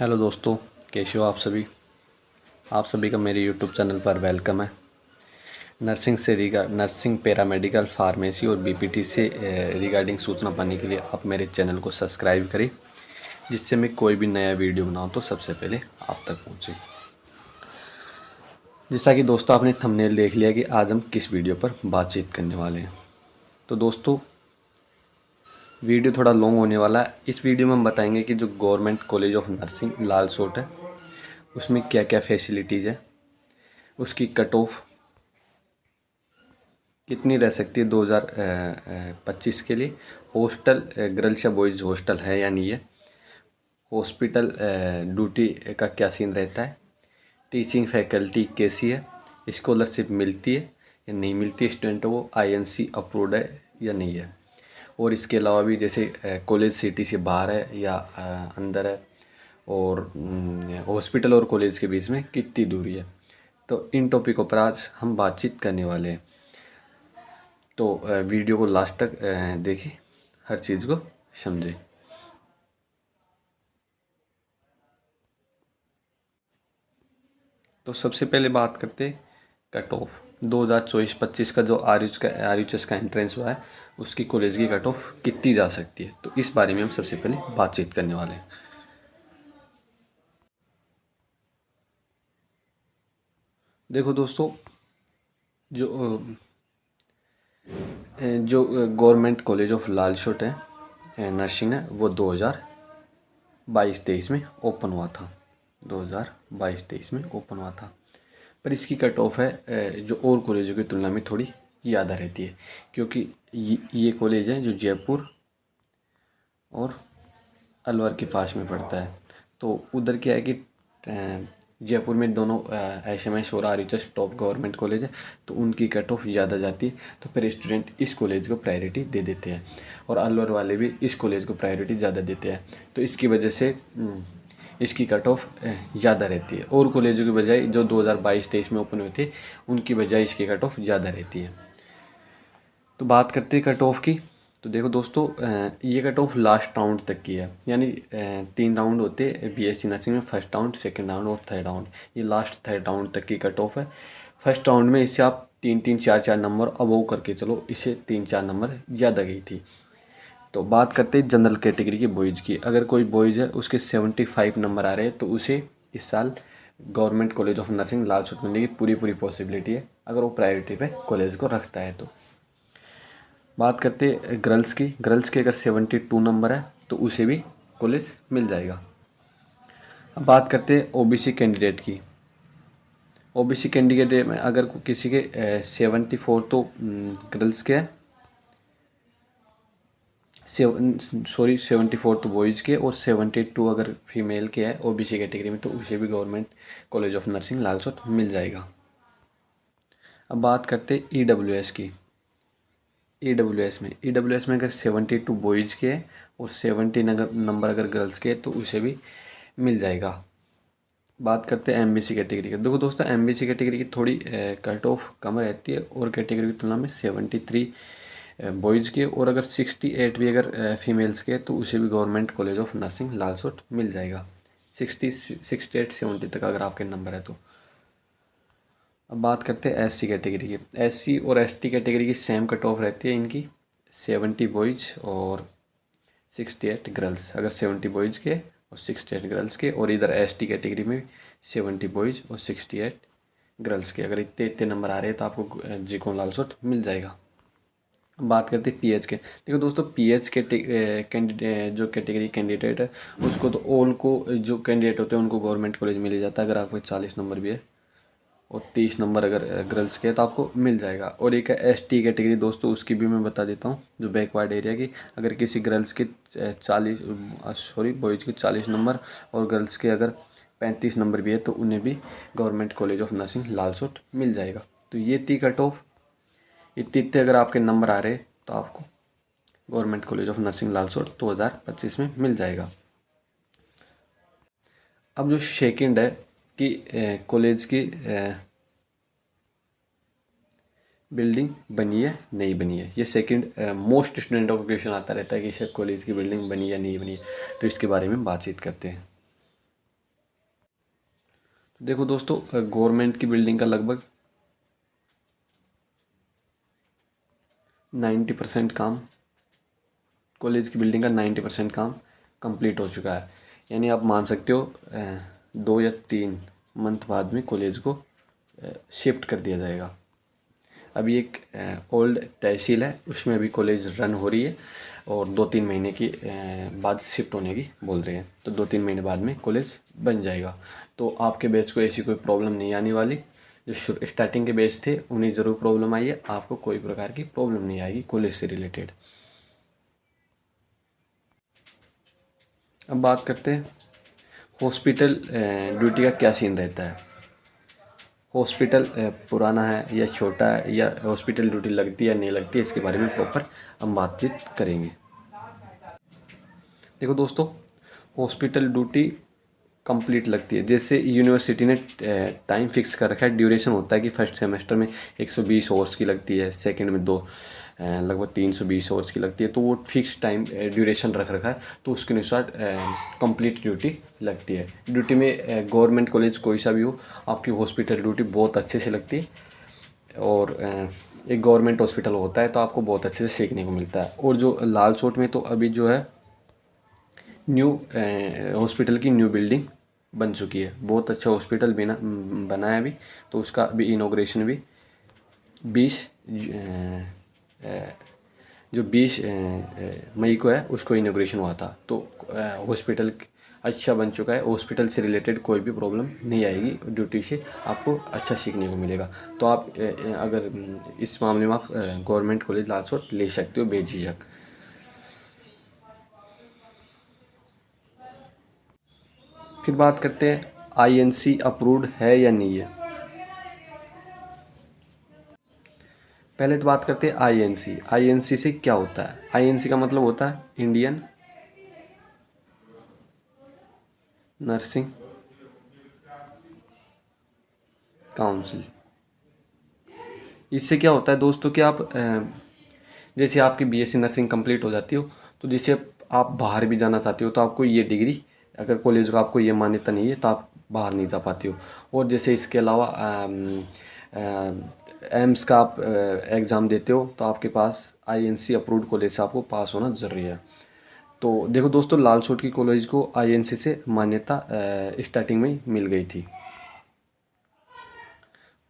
Hello दोस्तों, कैसे हो आप सभी का मेरे यूट्यूब चैनल पर वेलकम है। नर्सिंग पैरामेडिकल फार्मेसी और बीपीटी से रिगार्डिंग सूचना पाने के लिए आप मेरे चैनल को सब्सक्राइब करें, जिससे मैं कोई भी नया वीडियो बनाऊं तो सबसे पहले आप तक पहुंचे। जैसा कि दोस्तों आपने थंबनेल देख लिया कि आज हम किस वीडियो पर बातचीत करने वाले हैं। तो दोस्तों वीडियो थोड़ा लॉन्ग होने वाला है। इस वीडियो में हम बताएंगे कि जो government college of nursing Lalsot है उसमें क्या क्या फैसिलिटीज़ है, उसकी कट ऑफ कितनी रह सकती है 2025 के लिए, हॉस्टल गर्ल्स या बॉयज़ हॉस्टल है या नहीं है, हॉस्पिटल ड्यूटी का क्या सीन रहता है, टीचिंग फैकल्टी कैसी है, स्कॉलरशिप मिलती है या नहीं मिलती है, स्टूडेंट वो आईएनसी अप्रूव्ड है या नहीं है, और इसके अलावा भी जैसे कॉलेज सिटी से बाहर है या अंदर है, और हॉस्पिटल और कॉलेज के बीच में कितनी दूरी है। तो इन टॉपिकों पर आज हम बातचीत करने वाले हैं। तो वीडियो को लास्ट तक देखें, हर चीज़ को समझें। तो सबसे पहले बात करते हैं कट ऑफ 2024-25 का जो आर का एंट्रेंस हुआ है उसकी कॉलेज की कट ऑफ कितनी जा सकती है, तो इस बारे में हम सबसे पहले बातचीत करने वाले हैं। देखो दोस्तों, जो जो गवर्नमेंट कॉलेज ऑफ लालसोट है नर्सिंग है वो 2022-23 में ओपन हुआ था। 2022-23 में ओपन हुआ था, पर इसकी कट ऑफ है जो और कॉलेजों की तुलना में थोड़ी ज़्यादा रहती है, क्योंकि ये कॉलेज है जो जयपुर और अलवर के पास में पड़ता है। तो उधर क्या है कि जयपुर में दोनों एसएमएस और आरएचएस टॉप गवर्नमेंट कॉलेज है, तो उनकी कट ऑफ ज़्यादा जाती है, तो फिर स्टूडेंट इस कॉलेज को प्रायोरिटी दे देते हैं, और अलवर वाले भी इस कॉलेज को प्रायोरिटी ज़्यादा देते हैं। तो इसकी वजह से इसकी कट ऑफ ज़्यादा रहती है, और कॉलेजों की बजाय जो 2022-23 में ओपन हुए थे उनकी बजाय इसकी कट ऑफ ज़्यादा रहती है। तो बात करते हैं कट ऑफ की। तो देखो दोस्तों, ये कट ऑफ लास्ट राउंड तक की है, यानी 3 राउंड होते हैं बीएससी नर्सिंग में, फर्स्ट राउंड, सेकंड राउंड और थर्ड राउंड। ये लास्ट थर्ड राउंड तक की कट ऑफ है। फर्स्ट राउंड में इससे आप 3-3, 4-4 नंबर अबोव करके चलो, इससे 3-4 नंबर ज़्यादा गई थी। तो बात करते हैं जनरल कैटेगरी के बॉयज़ की। अगर कोई बॉयज़ है उसके 75 नंबर आ रहे हैं तो उसे इस साल government college of nursing Lalsot मिलने की पूरी पूरी पॉसिबिलिटी है, अगर वो प्रायोरिटी पे कॉलेज को रखता है। तो बात करते हैं गर्ल्स की। गर्ल्स के अगर 72 नंबर है तो उसे भी कॉलेज मिल जाएगा। अब बात करते हैं ओबीसी कैंडिडेट की। ओबीसी कैंडिडेट में अगर किसी के 74 तो गर्ल्स के है, 74 तो बॉयज़ के, और 72 अगर फीमेल के है ओबीसी कैटेगरी में, तो उसे भी government college of nursing Lalsot मिल जाएगा। अब बात करते हैं ईडब्ल्यूएस की। ईडब्ल्यूएस में अगर 72 बॉयज़ के है और 70 नंबर अगर गर्ल्स के है तो उसे भी मिल जाएगा। बात करते हैं एमबीसी कैटेगरी का। देखो दोस्तों, एमबीसी कैटेगरी की थोड़ी कट ऑफ कम रहती है और कैटेगरी की तुलना में। 73 बॉयज़ के, और अगर 68 भी अगर फीमेल्स के तो उसे भी government college of nursing Lalsot मिल जाएगा। 68-70 तक अगर आपके नंबर है तो। अब बात करते हैं एससी कैटेगरी की। एससी और एसटी कैटेगरी की सेम कट ऑफ रहती है इनकी, 70 बॉयज़ और 68 गर्ल्स। अगर 70 बॉयज़ के और 68 गर्ल्स के, और इधर एसटी कैटेगरी में 70 बॉयज़ और 68 गर्ल्स के, अगर इतने इतने नंबर आ रहे हैं तो आपको जीकोन लालसोट मिल जाएगा। बात करते हैं पीएच के। देखो दोस्तों, पीएच के कैंडिडेट जो कैटेगरी कैंडिडेट है उसको तो ऑल को जो कैंडिडेट होते हैं उनको गवर्नमेंट कॉलेज मिल ही जाता है, अगर आपको 40 नंबर भी है और 30 नंबर अगर गर्ल्स के तो आपको मिल जाएगा। और एक है एसटी कैटेगरी दोस्तों, उसकी भी मैं बता देता हूँ, जो बैकवर्ड एरिया की। अगर किसी गर्ल्स के 40 बॉयज़ के 40 नंबर और गर्ल्स के अगर 35 नंबर भी है तो उन्हें भी government college of nursing Lalsot मिल जाएगा। तो ये थी कट ऑफ। इतने इतने अगर आपके नंबर आ रहे तो आपको government college of nursing Lalsot 2025 में मिल जाएगा। अब जो सेकंड है कि कॉलेज की बिल्डिंग बनी है नहीं बनी है, ये second most student of question आता रहता है कि शायद कॉलेज की बिल्डिंग बनी या नहीं बनी है, तो इसके बारे में बातचीत करते हैं। देखो दोस्तों, गवर्नमेंट की बिल्डिंग का लगभग 90% काम, कॉलेज की बिल्डिंग का 90% काम कंप्लीट हो चुका है। यानी आप मान सकते हो 2 या 3 मंथ बाद में कॉलेज को शिफ्ट कर दिया जाएगा। अभी एक ओल्ड तहसील है, उसमें अभी कॉलेज रन हो रही है और 2-3 महीने की बाद शिफ्ट होने की बोल रहे हैं। तो 2-3 महीने बाद में कॉलेज बन जाएगा। तो आपके बैच को ऐसी कोई प्रॉब्लम नहीं आने वाली। जो स्टार्टिंग के बैच थे उन्हें ज़रूर प्रॉब्लम आई है, आपको कोई प्रकार की प्रॉब्लम नहीं आएगी कॉलेज से रिलेटेड। अब बात करते हैं हॉस्पिटल ड्यूटी का क्या सीन रहता है। हॉस्पिटल पुराना है या छोटा है, या हॉस्पिटल ड्यूटी लगती है या नहीं लगती है, इसके बारे में प्रॉपर हम बातचीत करेंगे। देखो दोस्तों, हॉस्पिटल ड्यूटी कंप्लीट लगती है। जैसे यूनिवर्सिटी ने टाइम फिक्स कर रखा है, ड्यूरेशन होता है कि फर्स्ट सेमेस्टर में 120 आवर्स की लगती है, सेकंड में लगभग 320 आवर्स की लगती है। तो वो फिक्स टाइम ड्यूरेशन रख रखा है, तो उसके अनुसार कंप्लीट ड्यूटी लगती है। ड्यूटी में गवर्नमेंट कॉलेज कोई सा भी हो, आपकी हॉस्पिटल ड्यूटी बहुत अच्छे से लगती है। और एक गवर्नमेंट हॉस्पिटल होता है तो आपको बहुत अच्छे से सीखने को मिलता है। और जो लाल चौक में तो अभी जो है न्यू हॉस्पिटल की न्यू बिल्डिंग बन चुकी है। बहुत अच्छा हॉस्पिटल बना है अभी। तो उसका अभी इनॉग्रेशन भी 20 जो 20 मई को है, उसको इनॉग्रेशन हुआ था। तो हॉस्पिटल अच्छा बन चुका है। हॉस्पिटल से रिलेटेड कोई भी प्रॉब्लम नहीं आएगी, ड्यूटी से आपको अच्छा सीखने को मिलेगा। तो आप अगर इस मामले में आप गवर्नमेंट कॉलेज लालसोट ले सकते हो बेझिझक। फिर बात करते हैं आईएनसी अप्रूव्ड है या नहीं है। पहले तो बात करते हैं आईएनसी। आईएनसी से क्या होता है। आईएनसी का मतलब होता है इंडियन नर्सिंग काउंसिल। इससे क्या होता है दोस्तों कि आप जैसे आपकी बीएससी नर्सिंग कंप्लीट हो जाती हो, तो जैसे आप बाहर भी जाना चाहते हो तो आपको ये डिग्री, अगर कॉलेज का आपको ये मान्यता नहीं है तो आप बाहर नहीं जा पाते हो। और जैसे इसके अलावा एम्स का आप एग्ज़ाम देते हो तो आपके पास आईएनसी अप्रूव्ड कॉलेज से आपको पास होना ज़रूरी है। तो देखो दोस्तों, लालसोट की कॉलेज को आईएनसी से मान्यता स्टार्टिंग में मिल गई थी।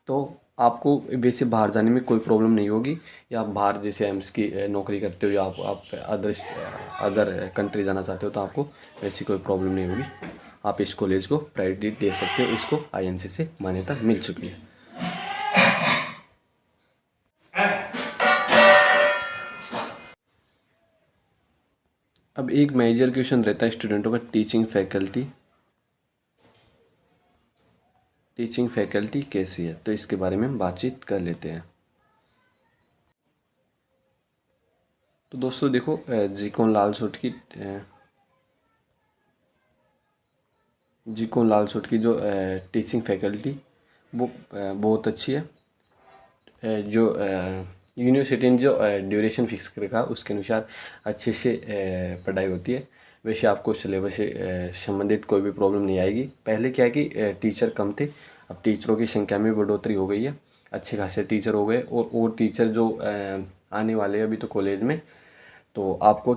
तो आपको वैसे बाहर जाने में कोई प्रॉब्लम नहीं होगी, या आप बाहर जैसे एम्स की नौकरी करते हो, या आप अदर कंट्री जाना चाहते हो तो आपको वैसी कोई प्रॉब्लम नहीं होगी। आप इस कॉलेज को प्रायोरिटी दे सकते हो, इसको आईएनसी से मान्यता मिल चुकी है। अब एक मेजर क्वेश्चन रहता है स्टूडेंटों का, टीचिंग फैकल्टी कैसी है। तो इसके बारे में हम बातचीत कर लेते हैं। तो दोस्तों देखो, जीकोन लालसोट की जो टीचिंग फैकल्टी वो बहुत अच्छी है। जो यूनिवर्सिटी ने जो ड्यूरेशन फिक्स कर रखा उसके अनुसार अच्छे से पढ़ाई होती है। वैसे आपको सिलेबस से संबंधित कोई भी प्रॉब्लम नहीं आएगी। पहले क्या है कि टीचर कम थे, अब टीचरों की संख्या में बढ़ोतरी हो गई है, अच्छे खासे टीचर हो गए। और टीचर जो आने वाले हैं अभी तो कॉलेज में, तो आपको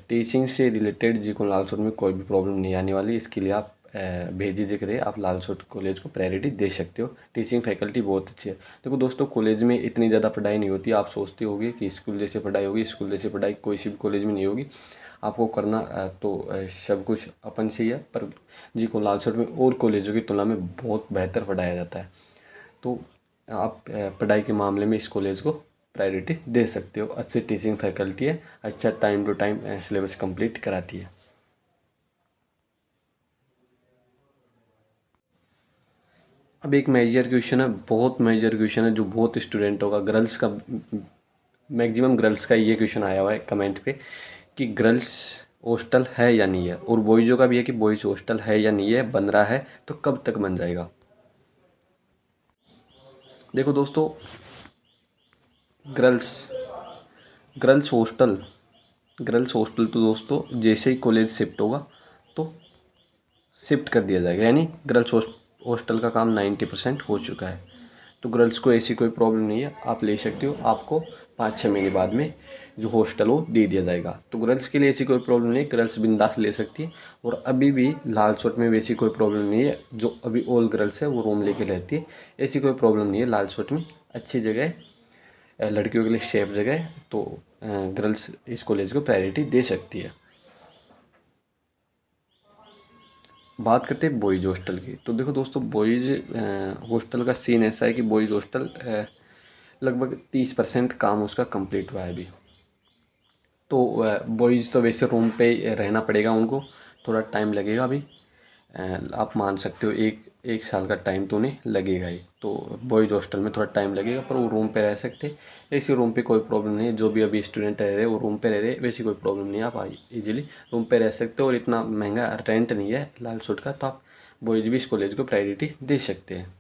टीचिंग से रिलेटेड जीकोन लालसोट में कोई भी प्रॉब्लम नहीं आने वाली। इसके लिए आप बेझिझक रहे, आप लालसोट कॉलेज को प्रायोरिटी दे सकते हो। टीचिंग फैकल्टी बहुत अच्छी है। देखो दोस्तों, कॉलेज में इतनी ज़्यादा पढ़ाई नहीं होती। आप सोचते होगे कि स्कूल जैसे पढ़ाई होगी, स्कूल जैसी पढ़ाई कोई सी भी कॉलेज में नहीं होगी। आपको करना तो सब कुछ अपन से ही है, पर जीकोन लालसोट में और कॉलेजों की तुलना में बहुत बेहतर पढ़ाया जाता है। तो आप पढ़ाई के मामले में इस कॉलेज को प्रायोरिटी दे सकते हो। अच्छी टीचिंग फैकल्टी है, अच्छा time to time syllabus complete कराती है। अब एक मेजर क्वेश्चन है, बहुत मेजर क्वेश्चन है, जो बहुत स्टूडेंटों का, गर्ल्स का, मैक्सिमम गर्ल्स का ये क्वेश्चन आया हुआ है कमेंट पे कि गर्ल्स हॉस्टल है या नहीं है। और बॉयज़ों का भी है कि बॉयज़ हॉस्टल है या नहीं है, बन रहा है तो कब तक बन जाएगा। देखो दोस्तों, girls girls hostel girls hostel तो दोस्तों जैसे ही कॉलेज शिफ्ट होगा तो शिफ्ट कर दिया जाएगा। यानी गर्ल्स हॉस्टल का काम 90% हो चुका है। तो गर्ल्स को ऐसी कोई प्रॉब्लम नहीं है, आप ले सकते हो। आपको 5-6 महीने बाद में जो हॉस्टल वो दे दिया जाएगा। तो गर्ल्स के लिए ऐसी कोई प्रॉब्लम नहीं है, गर्ल्स बिंदास ले सकती है। और अभी भी लाल चौट में वैसी कोई प्रॉब्लम नहीं है, जो अभी ऑल गर्ल्स है वो रूम लेके रहती है, ऐसी कोई प्रॉब्लम नहीं है। लाल चौट में अच्छी जगह है, लड़कियों के लिए सेफ जगह है, तो गर्ल्स इस कॉलेज को प्रायोरिटी दे सकती है। बात करते हैं बॉयज़ हॉस्टल की। तो देखो दोस्तों, बॉयज़ हॉस्टल का सीन ऐसा है कि बॉयज़ हॉस्टल लगभग 30% काम उसका कंप्लीट हुआ है अभी। तो बॉयज़ तो वैसे रूम पे रहना पड़ेगा उनको, थोड़ा टाइम लगेगा अभी। आप मान सकते हो एक एक साल का टाइम तो उन्हें लगेगा ही। तो बॉयज़ हॉस्टल में थोड़ा टाइम लगेगा, पर वो रूम पे रह सकते हैं। ऐसी रूम पे कोई प्रॉब्लम नहीं है, जो भी अभी स्टूडेंट रह रहे हैं वो रूम पे रह रहे हैं, वैसी कोई प्रॉब्लम नहीं है। आप इजीली रूम पे रह सकते हो, और इतना महंगा रेंट नहीं है लाल सूट का, तो आप बॉयज़ भी इस कॉलेज को प्रायोरिटी दे सकते हैं।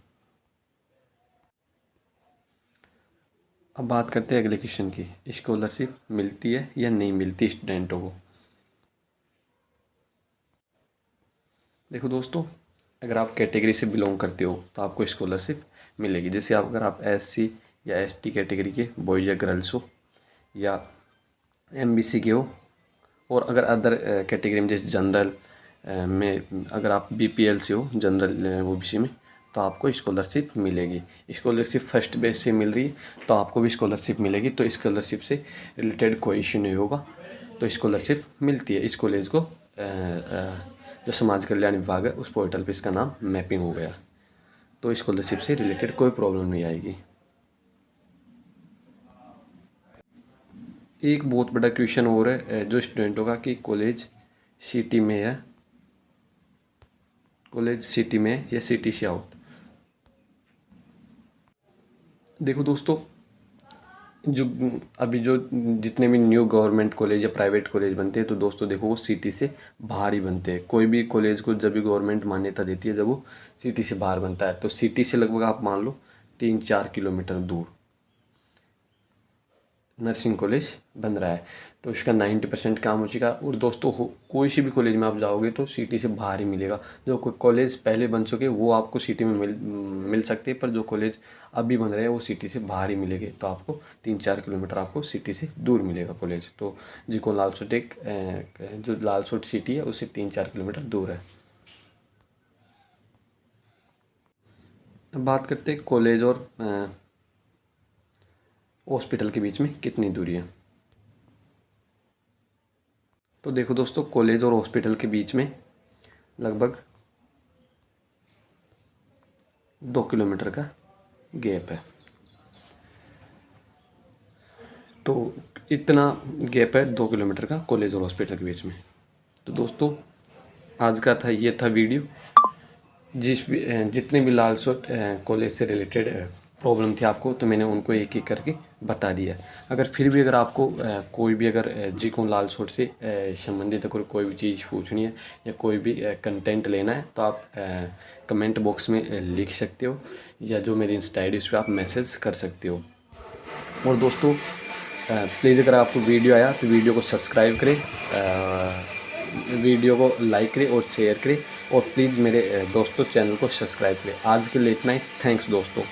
अब बात करते हैं अगले क्वेश्चन की, स्कॉलरशिप मिलती है या नहीं मिलती स्टूडेंटों को। देखो दोस्तों, अगर आप कैटेगरी से बिलोंग करते हो तो आपको स्कॉलरशिप मिलेगी। जैसे अगर आप एससी या एसटी कैटेगरी के बॉयज़ या गर्ल्स हो, या एमबीसी के हो, और अगर अदर कैटेगरी में जैसे जनरल में अगर आप बीपीएल से हो, जनरल ओबीसी में, तो आपको स्कॉलरशिप मिलेगी। स्कॉलरशिप फर्स्ट बेस से मिल रही है, तो आपको भी स्कॉलरशिप मिलेगी। तो स्कॉलरशिप से रिलेटेड कोई इशू नहीं होगा, तो स्कॉलरशिप मिलती है। इस कॉलेज को जो समाज कल्याण विभाग है उस पोर्टल पे इसका नाम मैपिंग हो गया, तो स्कॉलरशिप से रिलेटेड कोई प्रॉब्लम नहीं आएगी। एक बहुत बड़ा क्वेश्चन और है जो स्टूडेंटों का, कि कॉलेज सिटी में है, कॉलेज सिटी में या सिटी से आउट। देखो दोस्तों, जो अभी जो जितने भी न्यू गवर्नमेंट कॉलेज या प्राइवेट कॉलेज बनते हैं, तो दोस्तों देखो वो सिटी से बाहर ही बनते हैं। कोई भी कॉलेज को जब भी गवर्नमेंट मान्यता देती है, जब वो सिटी से बाहर बनता है। तो सिटी से लगभग आप मान लो 3-4 किलोमीटर दूर नर्सिंग कॉलेज बन रहा है, तो इसका 90% काम हो चुका है। और दोस्तों कोई सी भी कॉलेज में आप जाओगे तो सिटी से बाहर ही मिलेगा। जो कोई कॉलेज पहले बन चुके वो आपको सिटी में मिल सकते हैं, पर जो कॉलेज अभी बन रहे हैं वो सिटी से बाहर ही मिलेंगे। तो आपको 3-4 किलोमीटर आपको सिटी से दूर मिलेगा कॉलेज। तो जिको लालसोट एक जो लालसोट सिटी है उससे 3-4 किलोमीटर दूर है। अब बात करते हैं कॉलेज और हॉस्पिटल के बीच में कितनी दूरी है। तो देखो दोस्तों, कॉलेज और हॉस्पिटल के बीच में लगभग 2 किलोमीटर का गैप है। तो इतना गैप है 2 किलोमीटर का कॉलेज और हॉस्पिटल के बीच में। तो दोस्तों, आज का ये था वीडियो। जितने भी लालसोट कॉलेज से रिलेटेड प्रॉब्लम थी आपको, तो मैंने उनको एक एक करके बता दिया। अगर फिर भी अगर आपको कोई भी अगर जिको लालसोट से संबंधित अगर कोई भी चीज़ पूछनी है या कोई भी कंटेंट लेना है, तो आप कमेंट बॉक्स में लिख सकते हो, या जो मेरी इंस्टा आई डी उस पर आप मैसेज कर सकते हो। और दोस्तों, प्लीज़ अगर आपको वीडियो आया तो वीडियो को सब्सक्राइब करें, वीडियो को लाइक करें और शेयर करें, और प्लीज़ मेरे दोस्तों चैनल को सब्सक्राइब करें। आज के लिए इतना ही। थैंक्स दोस्तों।